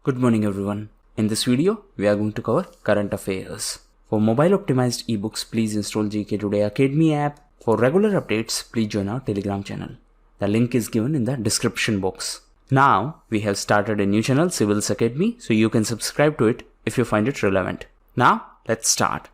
Good morning everyone. In this video, we are going to cover current affairs. For mobile optimized ebooks, please install GK Today Academy app. For regular updates, please join our Telegram channel. The link is given in the description box. Now, we have started a new channel, Civils Academy, so you can subscribe to it if you find it relevant. Now, let's start.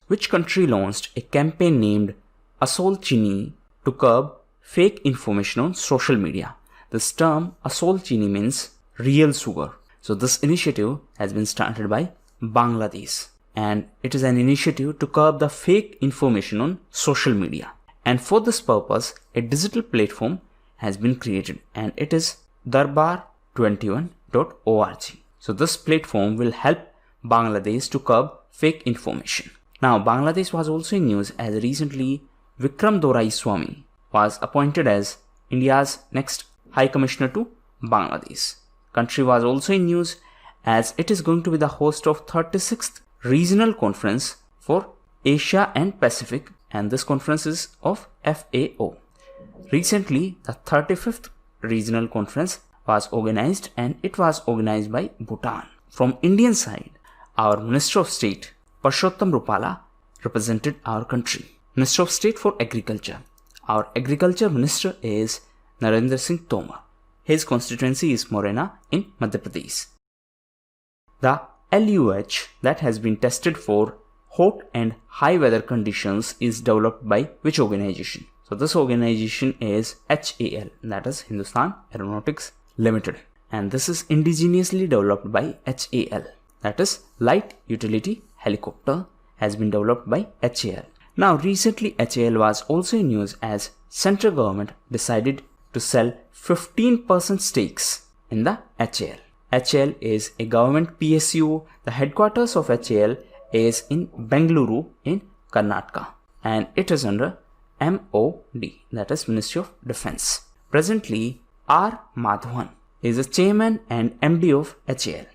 Which country launched a campaign named Asol Chini to curb fake information on social media? This term Asol Chini means real sugar. So this initiative has been started by Bangladesh, and it is an initiative to curb the fake information on social media. And for this purpose, a digital platform has been created, and it is darbar21.org. So this platform will help Bangladesh to curb fake information. Now, Bangladesh was also in news as recently Vikram Doraiswamy was appointed as India's next High Commissioner to Bangladesh. Country was also in news as it is going to be the host of 36th Regional Conference for Asia and Pacific, and this conference is of FAO. Recently, the 35th Regional Conference was organized, and it was organized by Bhutan. From Indian side, our Minister of State Purushottam Rupala represented our country. Minister of State for Agriculture. Our Agriculture Minister is Narendra Singh Tomar. His constituency is Morena in Madhya Pradesh. The LUH that has been tested for hot and high weather conditions is developed by which organization? So this organization is HAL, that is Hindustan Aeronautics Limited, and this is indigenously developed by HAL, that is Light Utility Helicopter has been developed by HAL. Now recently HAL was also in news as central government decided to sell 15% stakes in the HAL. HAL is a government PSU. The headquarters of HAL is in Bengaluru in Karnataka, and it is under MOD, that is Ministry of Defense. Presently, R. Madhavan is the chairman and MD of HAL.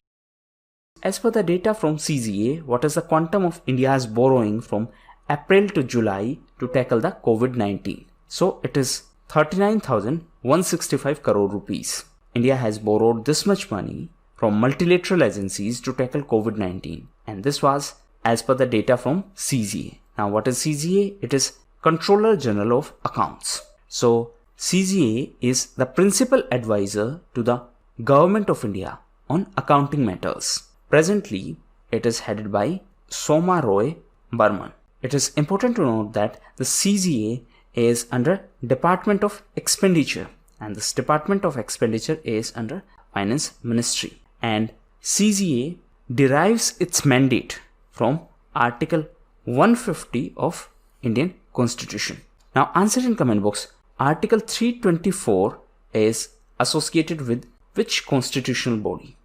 As per the data from CGA, what is the quantum of India's borrowing from April to July to tackle the COVID-19? So it is 39,165 crore rupees. India has borrowed this much money from multilateral agencies to tackle COVID-19, and this was as per the data from CGA. Now what is CGA? It is Controller General of Accounts. So CGA is the principal advisor to the Government of India on accounting matters. Presently, it is headed by Soma Roy Burman. It is important to note that the CGA is under Department of Expenditure, and this Department of Expenditure is under Finance Ministry, and CGA derives its mandate from Article 150 of Indian Constitution. Now answer in comment box. Article 324 is associated with which constitutional body?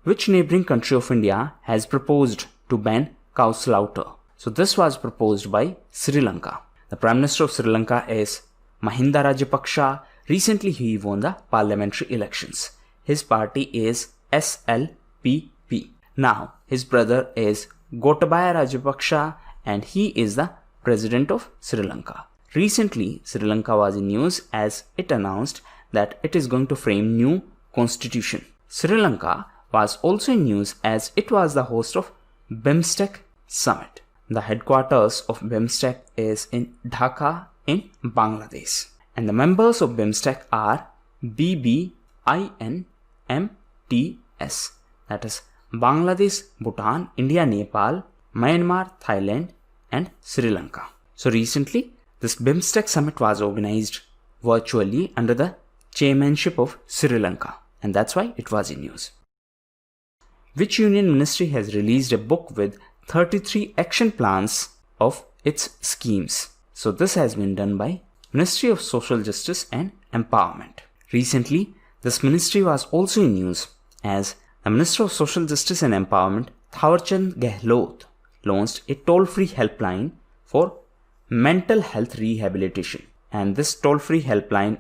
Which neighboring country of India has proposed to ban cow slaughter? So this was proposed by Sri Lanka. The Prime Minister of Sri Lanka is Mahinda Rajapaksa. Recently he won the parliamentary elections. His party is SLPP. Now his brother is Gotabaya Rajapaksa, and he is the President of Sri Lanka. Recently Sri Lanka was in news as it announced that it is going to frame new constitution. Sri Lanka was also in news as it was the host of BIMSTEC Summit. The headquarters of BIMSTEC is in Dhaka in Bangladesh, and the members of BIMSTEC are BBINMTS, that is Bangladesh, Bhutan, India, Nepal, Myanmar, Thailand, and Sri Lanka. So recently, this BIMSTEC Summit was organized virtually under the chairmanship of Sri Lanka, and that's why it was in news. Which union ministry has released a book with 33 action plans of its schemes? So this has been done by Ministry of Social Justice and Empowerment. Recently, this ministry was also in news as the Minister of Social Justice and Empowerment, Thawarchand Gehlot, launched a toll-free helpline for mental health rehabilitation, and this toll-free helpline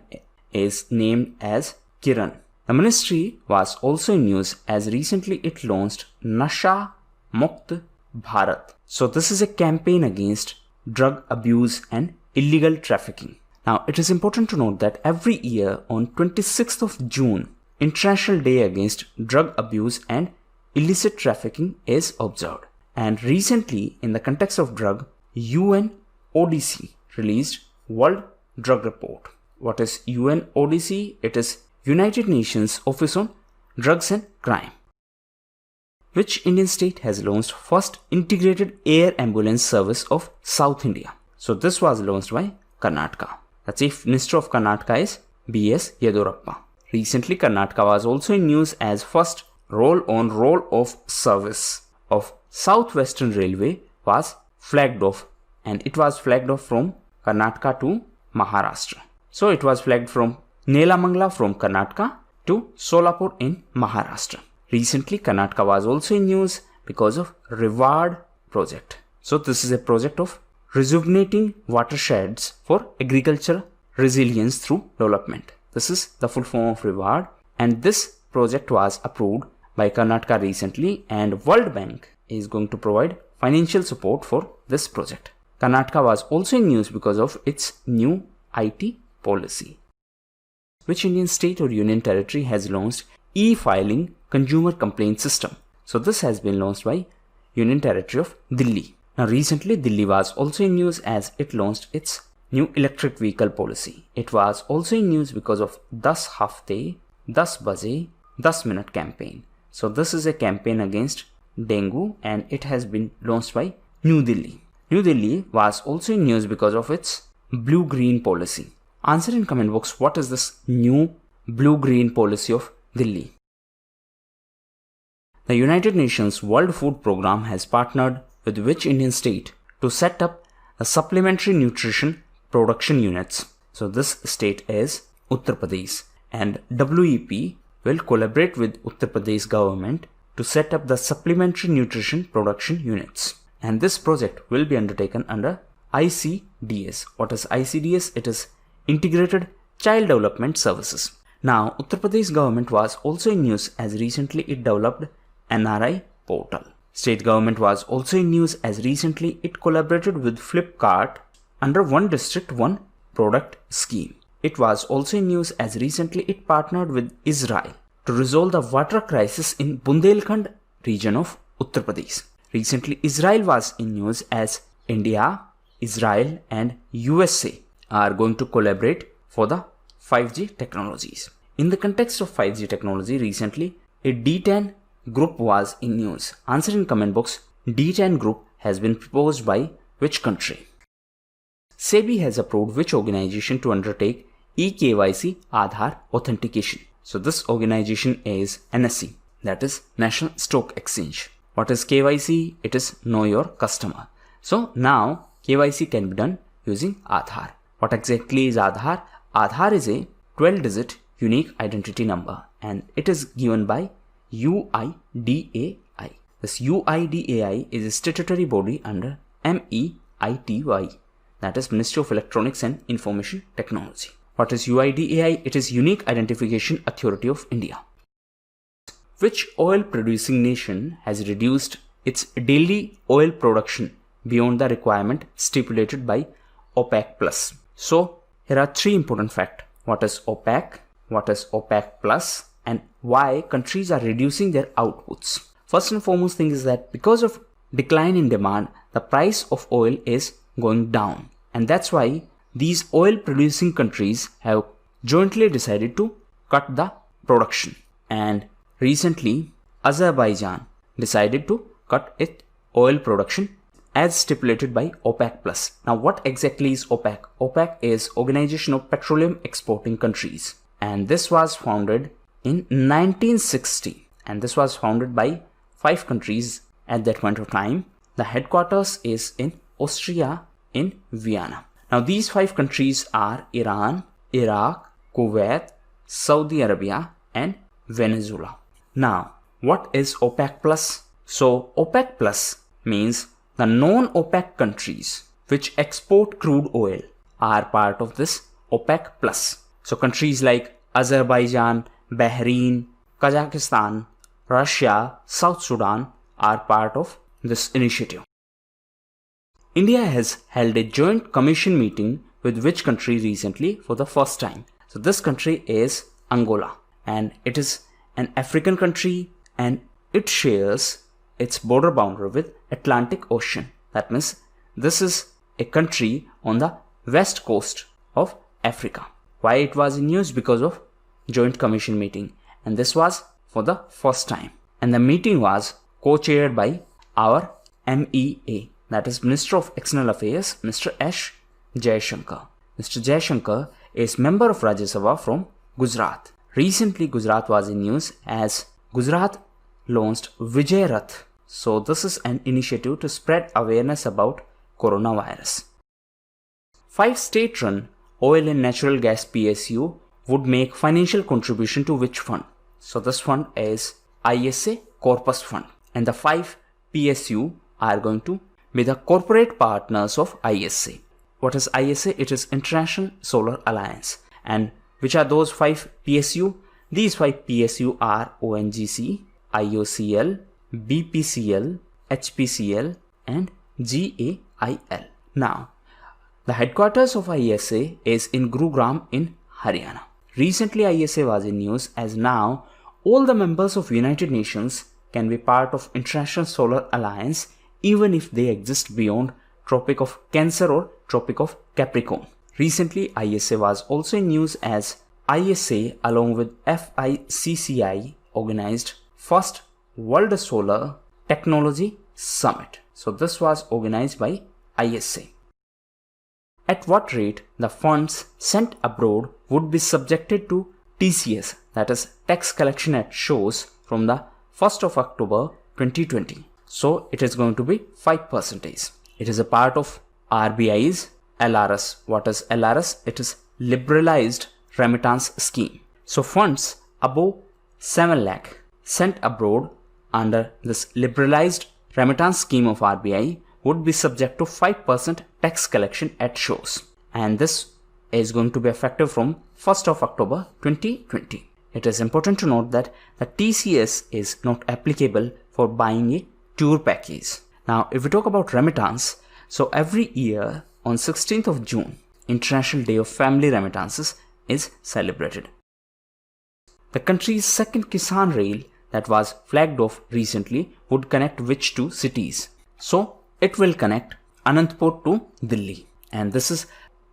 is named as Kiran. The ministry was also in news as recently it launched Nasha Mukt Bharat. So this is a campaign against drug abuse and illegal trafficking. Now it is important to note that every year on 26th of June, International Day Against Drug Abuse and Illicit Trafficking is observed. And recently, in the context of drug, UNODC released World Drug Report. What is UNODC? It is United Nations Office on Drugs and Crime. Which Indian state has launched first integrated air ambulance service of South India? So this was launched by Karnataka. The Chief Minister of Karnataka is B.S. Yedurappa. Recently, Karnataka was also in news as first roll-on roll-off service of Southwestern Railway was flagged off, and it was flagged off from Karnataka to Maharashtra. So it was flagged from Nelamangala from Karnataka to Solapur in Maharashtra. Recently, Karnataka was also in news because of Reward project. So this is a project of rejuvenating watersheds for agriculture resilience through development. This is the full form of Reward, and this project was approved by Karnataka recently, and World Bank is going to provide financial support for this project. Karnataka was also in news because of its new IT policy. Which Indian state or union territory has launched e-filing consumer complaint system? So this has been launched by Union Territory of Delhi. Now recently, Delhi was also in news as it launched its new electric vehicle policy. It was also in news because of 10 Hafte, 10 Baje, 10 Minute campaign. So this is a campaign against dengue, and it has been launched by New Delhi. New Delhi was also in news because of its blue-green policy. Answer in comment box, what is this new blue-green policy of Delhi? The United Nations World Food Programme has partnered with which Indian state to set up a supplementary nutrition production units? So this state is Uttar Pradesh, and WEP will collaborate with Uttar Pradesh government to set up the supplementary nutrition production units. And this project will be undertaken under ICDS. What is ICDS? It is Integrated Child Development Services. Now, Uttar Pradesh government was also in news as recently it developed NRI portal. State government was also in news as recently it collaborated with Flipkart under One District One Product scheme. It was also in news as recently it partnered with Israel to resolve the water crisis in Bundelkhand region of Uttar Pradesh. Recently, Israel was in news as India, Israel and USA are going to collaborate for the 5G technologies. In the context of 5G technology, recently a D10 group was in news. Answer in comment box, D10 group has been proposed by which country? SEBI has approved which organization to undertake eKYC Aadhaar authentication? So this organization is NSE, that is National Stock Exchange. What is KYC? It is Know Your Customer. So now KYC can be done using Aadhaar. What exactly is Aadhaar? Aadhaar is a 12-digit unique identity number, and it is given by UIDAI. This UIDAI is a statutory body under MEITY, that is Ministry of Electronics and Information Technology. What is UIDAI? It is Unique Identification Authority of India. Which oil producing nation has reduced its daily oil production beyond the requirement stipulated by OPEC+? So here are three important facts. What is OPEC? What is OPEC+? And why countries are reducing their outputs? First and foremost thing is that because of decline in demand, the price of oil is going down. And that's why these oil producing countries have jointly decided to cut the production. And recently, Azerbaijan decided to cut its oil production as stipulated by OPEC+. Now what exactly is OPEC? OPEC is Organization of Petroleum Exporting Countries. And this was founded in 1960, and this was founded by 5 countries at that point of time. The headquarters is in Austria in Vienna. Now these 5 countries are Iran, Iraq, Kuwait, Saudi Arabia and Venezuela. Now what is OPEC+? So OPEC+ means the non-OPEC countries which export crude oil are part of this OPEC+. So countries like Azerbaijan, Bahrain, Kazakhstan, Russia, South Sudan are part of this initiative. India has held a joint commission meeting with which country recently for the first time? So this country is Angola. and it is an African country, and it shares its border boundary with Atlantic Ocean. That means this is a country on the west coast of Africa. Why it was in news? Because of Joint Commission meeting, and this was for the first time, and the meeting was co-chaired by our MEA, that is Minister of External Affairs, Mr. S. Jaishankar. Mr. Jaishankar is member of Rajya Sabha from Gujarat. Recently Gujarat was in news as Gujarat launched Vijay Rath. So this is an initiative to spread awareness about coronavirus. 5 state-run oil and natural gas PSU would make financial contribution to which fund? So this fund is ISA Corpus Fund, and the 5 PSU are going to be the corporate partners of ISA. What is ISA? It is International Solar Alliance. And which are those 5 PSU? These 5 PSU are ONGC, IOCL, BPCL, HPCL, and GAIL. Now, the headquarters of ISA is in Gurugram in Haryana. Recently, ISA was in news as now all the members of United Nations can be part of International Solar Alliance even if they exist beyond Tropic of Cancer or Tropic of Capricorn. Recently, ISA was also in news as ISA along with FICCI organized first World Solar Technology Summit. So this was organized by ISA. At what rate the funds sent abroad would be subjected to TCS, that is tax collection at shows, from the 1st of October 2020. So it is going to be 5%. It is a part of RBI's LRS. What is LRS? It is Liberalized Remittance Scheme. So funds above 7 lakh sent abroad under this Liberalized Remittance Scheme of RBI would be subject to 5% tax collection at shows. And this is going to be effective from 1st of October 2020. It is important to note that the TCS is not applicable for buying a tour package. Now, if we talk about remittance, so every year on 16th of June, International Day of Family Remittances is celebrated. The country's second Kisan Rail that was flagged off recently would connect which 2 cities? So, it will connect Anantapur to Delhi, and this is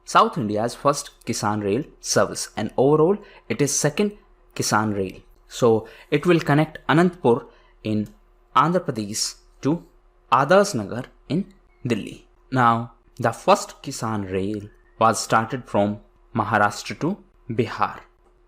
South India's first Kisan Rail service, and overall it is second Kisan Rail. So it will connect Anantapur in Andhra Pradesh to Adarsh Nagar in Delhi. Now, the first Kisan Rail was started from Maharashtra to Bihar.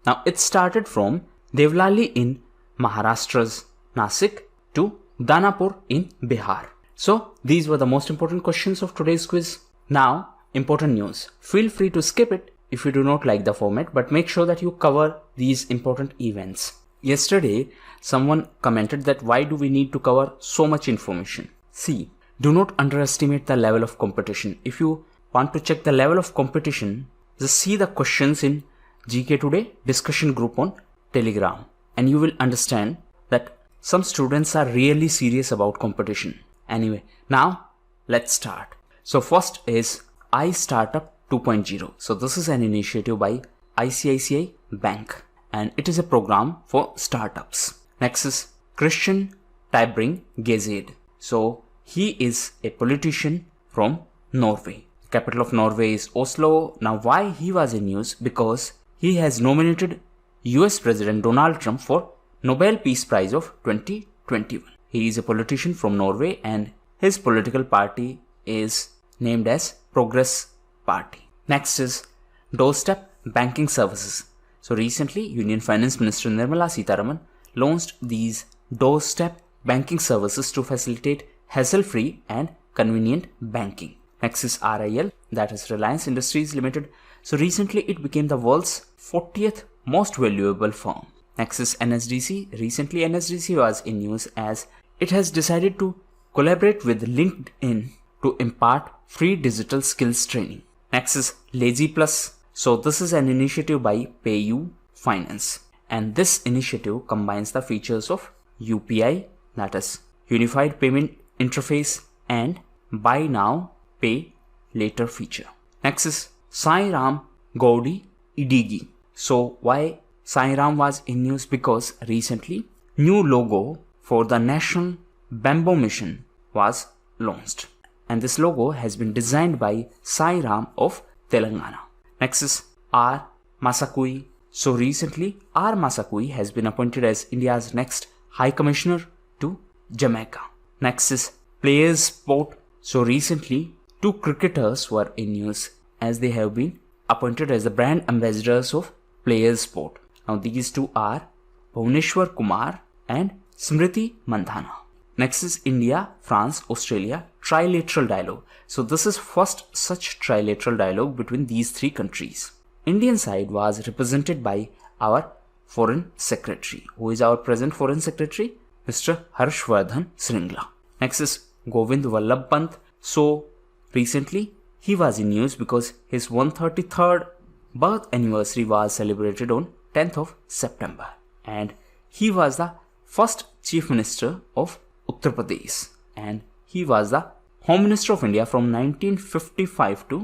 Now, it started from Devlali in Maharashtra's Nasik to Danapur in Bihar. So, these were the most important questions of today's quiz. Now, important news. Feel free to skip it if you do not like the format, but make sure that you cover these important events. Yesterday, someone commented that why do we need to cover so much information? See, do not underestimate the level of competition. If you want to check the level of competition, just see the questions in GK Today discussion group on Telegram, and you will understand that some students are really serious about competition. Anyway, now let's start. So first is iStartup 2.0. So this is an initiative by ICICI Bank, and it is a program for startups. Next is Christian Tybring-Gjedde. So he is a politician from Norway. Capital of Norway is Oslo. Now why he was in news? Because he has nominated US President Donald Trump for Nobel Peace Prize of 2021. He is a politician from Norway, and his political party is named as Progress Party. Next is Doorstep Banking Services. So recently, Union Finance Minister Nirmala Sitharaman launched these Doorstep Banking Services to facilitate hassle-free and convenient banking. Next is RIL, that is Reliance Industries Limited. So recently, it became the world's 40th most valuable firm. Next is NSDC. Recently, NSDC was in news as it has decided to collaborate with LinkedIn to impart free digital skills training. Next is Lazy Plus. So this is an initiative by PayU Finance, and this initiative combines the features of UPI, that is Unified Payment Interface, and Buy Now, Pay Later feature. Next is Sai Ram Gaudi Idigi. So why Sai Ram was in news because recently new logo for the National Bamboo Mission was launched. And this logo has been designed by Sai Ram of Telangana. Next is R. Masakui. So recently R. Masakui has been appointed as India's next High Commissioner to Jamaica. Next is Players Sport. So recently 2 cricketers were in news as they have been appointed as the brand ambassadors of Players Sport. Now these 2 are Bhuvneshwar Kumar and Smriti Mandhana. Next is India, France, Australia trilateral dialogue. So this is first such trilateral dialogue between these 3 countries. Indian side was represented by our Foreign Secretary. Who is our present Foreign Secretary? Mr. Harshvardhan Shringla. Next is Govind Vallabh Pant. So recently he was in news because his 133rd birth anniversary was celebrated on 10th of September. And he was the first Chief Minister of Uttar Pradesh. And he was the Home Minister of India from 1955 to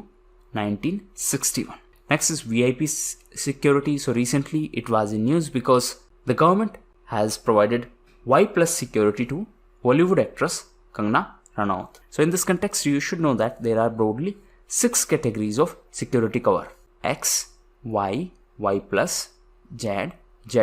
1961. Next is VIP security. So recently it was in news because the government has provided Y+ security to Bollywood actress Kangana Ranaut. So in this context you should know that there are broadly 6 categories of security cover: X, Y, Y+, Z, Z+,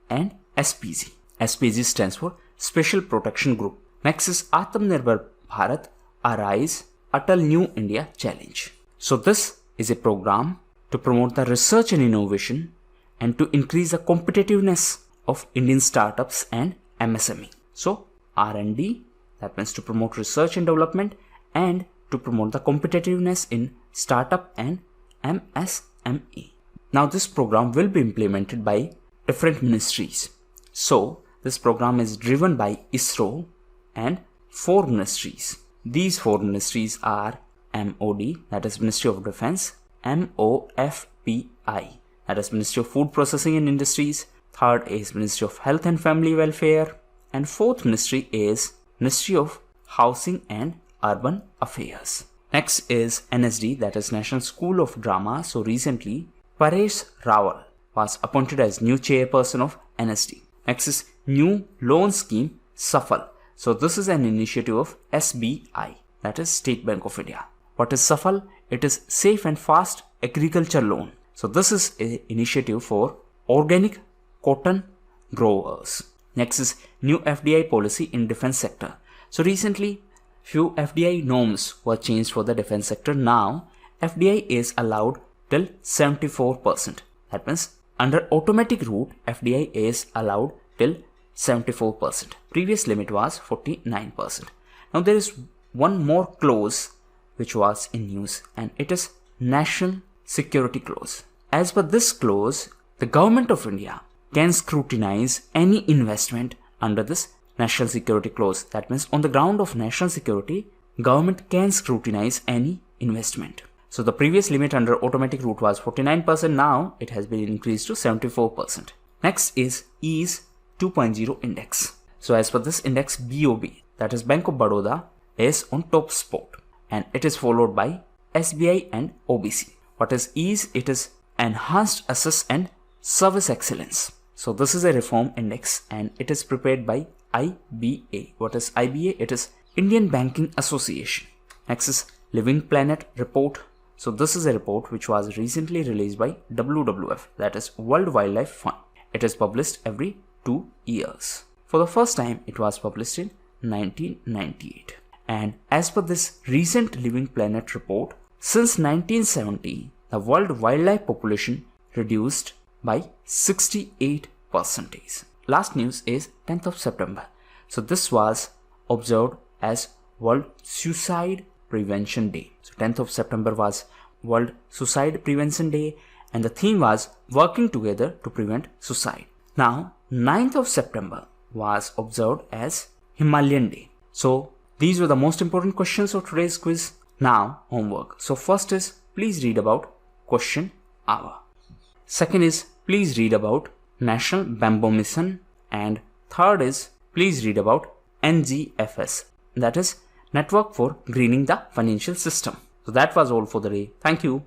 and SPG. SPG stands for Special Protection Group. Next is Atmanirbhar Bharat Arise Atal New India Challenge. So this is a program to promote the research and innovation and to increase the competitiveness of Indian startups and MSME. So R&D, that means to promote research and development and to promote the competitiveness in startup and MSME. Now this program will be implemented by different ministries. So this program is driven by ISRO and 4 ministries. These 4 ministries are MOD, that is Ministry of Defense, MOFPI, that is Ministry of Food Processing and Industries, 3rd is Ministry of Health and Family Welfare, and 4th ministry is Ministry of Housing and Urban Affairs. Next is NSD, that is National School of Drama. So recently Paresh Rawal was appointed as new chairperson of NSD. Next is New Loan Scheme Safal. So this is an initiative of SBI, that is State Bank of India. What is Safal? It is Safe and Fast Agriculture Loan. So this is an initiative for organic cotton growers. Next is new FDI policy in defense sector. So recently few FDI norms were changed for the defense sector. Now FDI is allowed till 74%. That means under automatic route FDI is allowed till 74%. Previous limit was 49%. Now there is one more clause which was in news, and it is National Security Clause. As per this clause, the Government of India can scrutinize any investment under this National Security Clause. That means on the ground of national security, government can scrutinize any investment. So the previous limit under automatic route was 49%. Now it has been increased to 74%. Next is EASE 2.0 index. So as per this index, BOB, that is Bank of Baroda, is on top spot, and it is followed by SBI and OBC. What is EASE? It is Enhanced Assess and Service Excellence. So this is a reform index and it is prepared by IBA. What is IBA? It is Indian Banking Association. Next is Living Planet report. So this is a report which was recently released by WWF, that is World Wildlife Fund. It is published every 2 years. For the first time it was published in 1998. And as per this recent Living Planet report, since 1970 the world wildlife population reduced by 68%. Last news is 10th of September. So this was observed as World Suicide Prevention Day. So 10th of September was World Suicide Prevention Day, and the theme was working together to prevent suicide. Now 9th of September was observed as Himalayan Day. So these were the most important questions of today's quiz. Now homework. So first is please read about question hour. Second is please read about National Bamboo Mission, and third is please read about NGFS, that is Network for Greening the Financial System. So that was all for the day. Thank you.